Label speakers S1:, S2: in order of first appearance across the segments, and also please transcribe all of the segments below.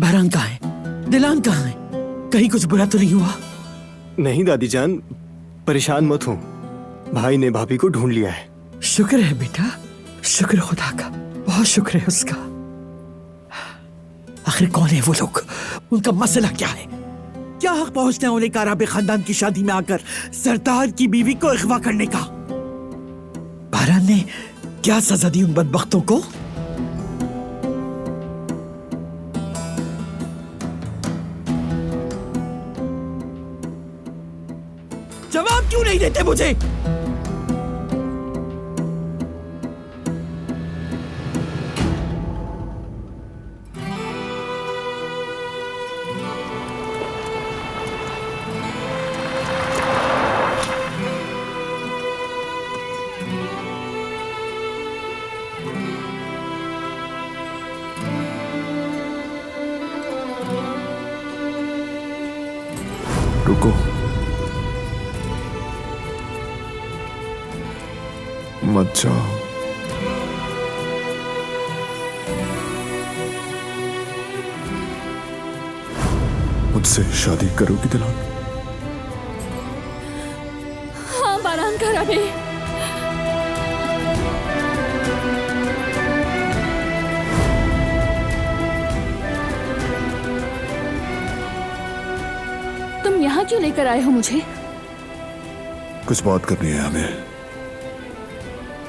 S1: बारान कहाँ है? दिलान कहाँ है? कहीं कुछ बुरा तो नहीं हुआ?
S2: नहीं दादी जान, परेशान मत हो, भाई ने भाभी को ढूंढ लिया है।
S1: शुक्र है बेटा, शुक्र खुदा का, बहुत शुक्र है उसका। आखिर कौन है वो लोग? उनका मसला क्या है? क्या हक पहुंचता है उन्हें काराबे खानदान की शादी में आकर सरदार की बीवी को अगवा करने का? बारान ने क्या सजा दी उन बदबख्तों को? जवाब क्यों नहीं देते मुझे?
S3: रुको, मत जाओ। मुझसे शादी करोगी दिलान?
S4: हाँ बारान कराबे। तुम यहाँ क्यों लेकर आए हो मुझे?
S3: कुछ बात करनी है हमें।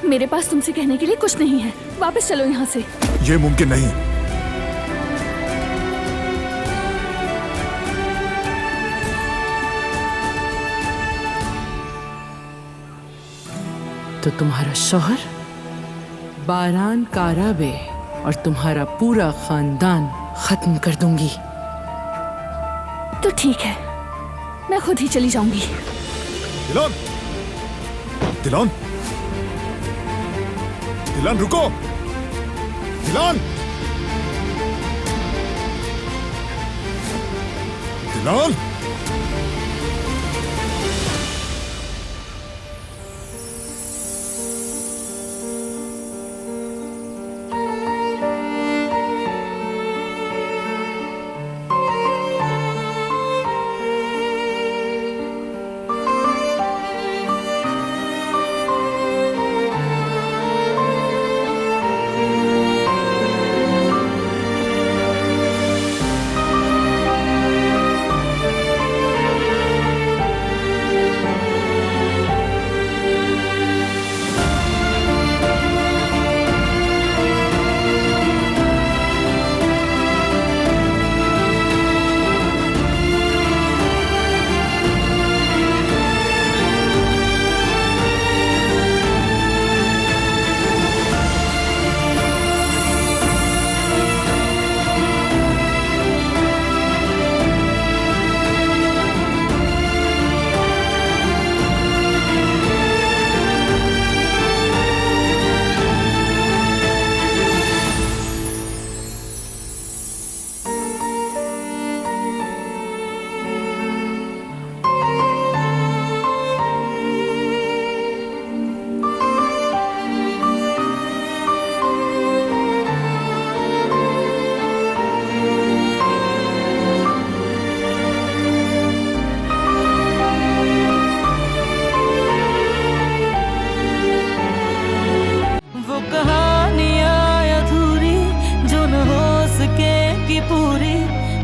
S4: मेरे पास तुमसे कहने के लिए कुछ नहीं है, वापस चलो यहाँ से।
S3: ये मुमकिन नहीं।
S5: तो तुम्हारा शौहर बारान काराबे और तुम्हारा पूरा खानदान खत्म कर दूंगी।
S4: तो ठीक है, मैं खुद ही चली जाऊंगी।
S3: दिलान, दिलान, दिलान रुको, दिलान, दिलान।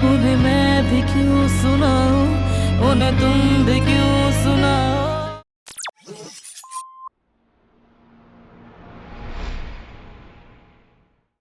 S6: उन्हें मैं भी क्यों सुनाऊं, उन्हें तुम भी क्यों सुनाओ।